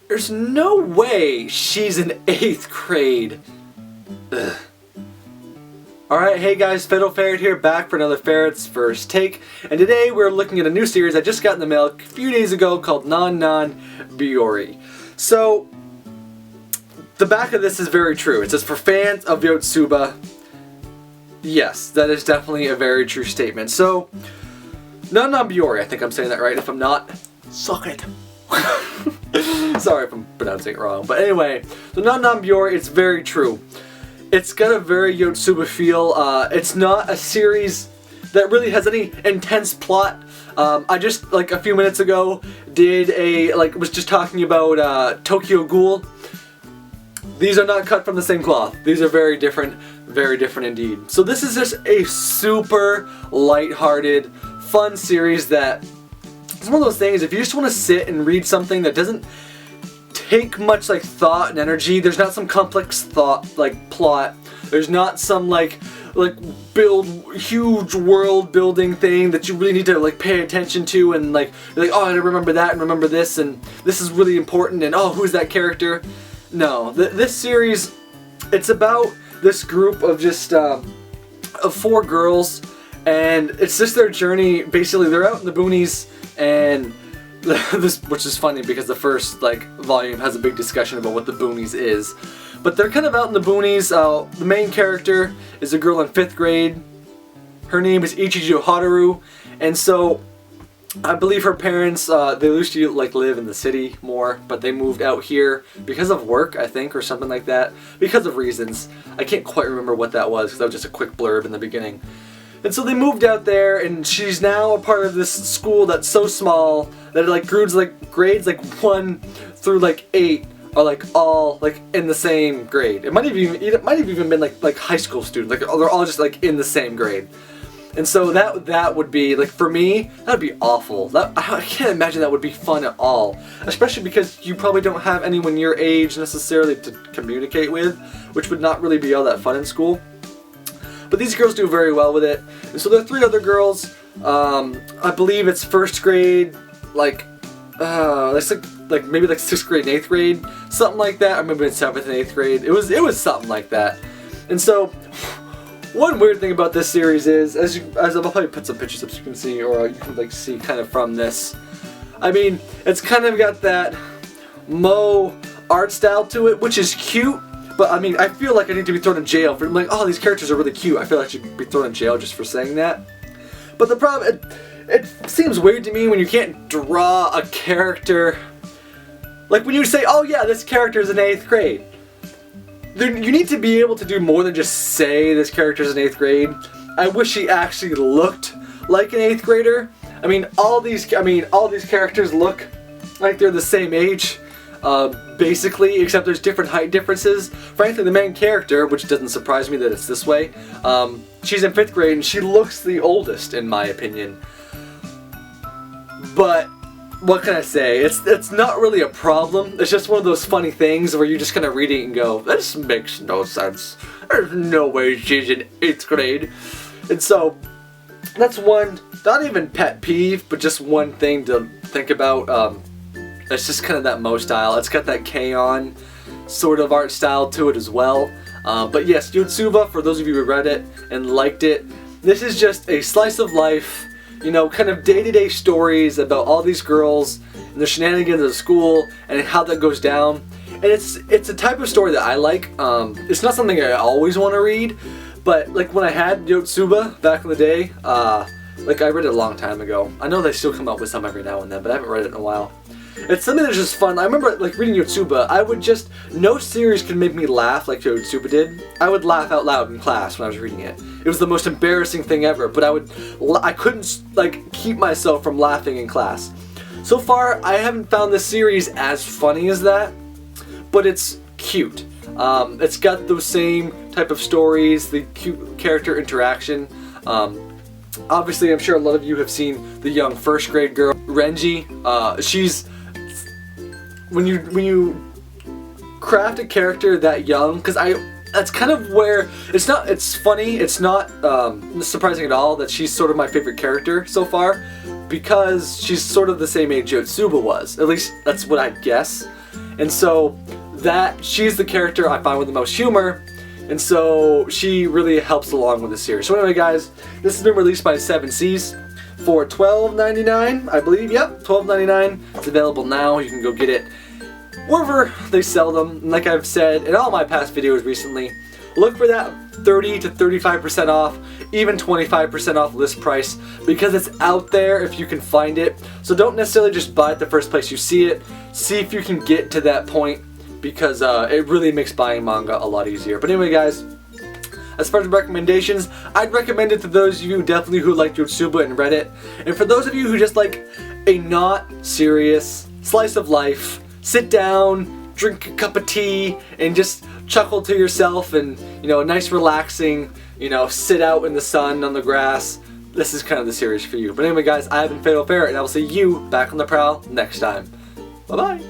There's no way she's in 8th grade. Ugh. Alright, hey guys, Fiddle Ferret here, back for another Ferret's First Take, and today we're looking at a new series I just got in the mail a few days ago called Biyori. So, the back of this is very true. It says, for fans of Yotsuba. Yes, that is definitely a very true statement. So, Biyori, I think I'm saying that right. If I'm not, suck it. Sorry if I'm pronouncing it wrong. But anyway, so Biyori, it's very true. It's got a very Yotsuba feel. It's not a series that really has any intense plot. I just, like a few minutes ago, was just talking about Tokyo Ghoul. These are not cut from the same cloth. These are very different indeed. So this is just a super light-hearted, fun series that it's one of those things, if you just want to sit and read something that doesn't take much like thought and energy, there's not some complex thought like plot, there's not some like build huge world building thing that you really need to like pay attention to and like you're like, oh, I remember that and remember this and this is really important and oh, who's that character? No, this series, it's about this group of just of 4 girls, and it's just their journey. Basically, they're out in the boonies, and this, which is funny because the first volume has a big discussion about what the boonies is. But they're kind of out in the boonies. The main character is a girl in 5th grade. Her name is Ichijo Haruo, and so I believe her parents, they used to live in the city more, but they moved out here because of work, I think, or something like that. Because of reasons. I can't quite remember what that was, because that was just a quick blurb in the beginning. And so they moved out there, and she's now a part of this school that's so small that it grades 1 through 8 are all in the same grade. It might have even been like high school students. They're all just in the same grade. And so that would be, for me, that would be awful. I can't imagine that would be fun at all. Especially because you probably don't have anyone your age necessarily to communicate with, which would not really be all that fun in school. But these girls do very well with it. And so there are 3 other girls. I believe it's 1st grade, maybe 6th grade and 8th grade, something like that. Or maybe it's 7th and 8th grade. It was something like that. And so one weird thing about this series is, as I'll probably put some pictures up so you can see, or you can see kind of from this. I mean, it's kind of got that Mo art style to it, which is cute. But I mean, I feel like I need to be thrown in jail for oh, these characters are really cute. I feel like I should be thrown in jail just for saying that. But the problem, it seems weird to me when you can't draw a character. When you say, oh yeah, this character is in 8th grade. You need to be able to do more than just say this character's in 8th grade. I wish he actually looked like an 8th grader. I mean, all these characters look like they're the same age, basically, except there's different height differences. Frankly, the main character, which doesn't surprise me that it's this way, she's in 5th grade and she looks the oldest, in my opinion. But what can I say? It's not really a problem. It's just one of those funny things where you just kind of read it and go, this makes no sense. There's no way she's in 8th grade. And so, that's one, not even pet peeve, but just one thing to think about. It's just kind of that Mo style. It's got that K-On! Sort of art style to it as well. But yes, Yotsuba, for those of you who read it and liked it, this is just a slice of life, kind of day-to-day stories about all these girls and the shenanigans of school and how that goes down. And it's a type of story that I like. It's not something I always want to read, but when I had Yotsuba back in the day, I read it a long time ago. I know they still come out with some every now and then, but I haven't read it in a while. It's something that's just fun. I remember reading Yotsuba, no series could make me laugh like Yotsuba did. I would laugh out loud in class when I was reading it. It was the most embarrassing thing ever, but I couldn't keep myself from laughing in class. So far, I haven't found this series as funny as that, but it's cute. It's got those same type of stories, the cute character interaction. Obviously, I'm sure a lot of you have seen the young 1st grade girl, Renji. When you craft a character that young, because that's kind of where it's funny, it's not surprising at all that she's sort of my favorite character so far, because she's sort of the same age Yotsuba was. At least that's what I'd guess. and so she's the character I find with the most humor, and so she really helps along with the series. So anyway, guys, this has been released by 7 Seas for $12.99, I believe. Yep, $12.99. It's available now. You can go get it wherever they sell them. And like I've said in all my past videos recently, look for that 30 to 35% off, even 25% off list price, because it's out there if you can find it. So don't necessarily just buy it the first place you see it. See if you can get to that point, because it really makes buying manga a lot easier. But anyway, guys, as far as recommendations, I'd recommend it to those of you definitely who like Yotsuba and read it. And for those of you who just like a not serious slice of life, sit down, drink a cup of tea, and just chuckle to yourself, and a nice relaxing, sit out in the sun on the grass. This is kind of the series for you. But anyway, guys, I have been Fatal Ferret, and I will see you back on the prowl next time. Bye bye.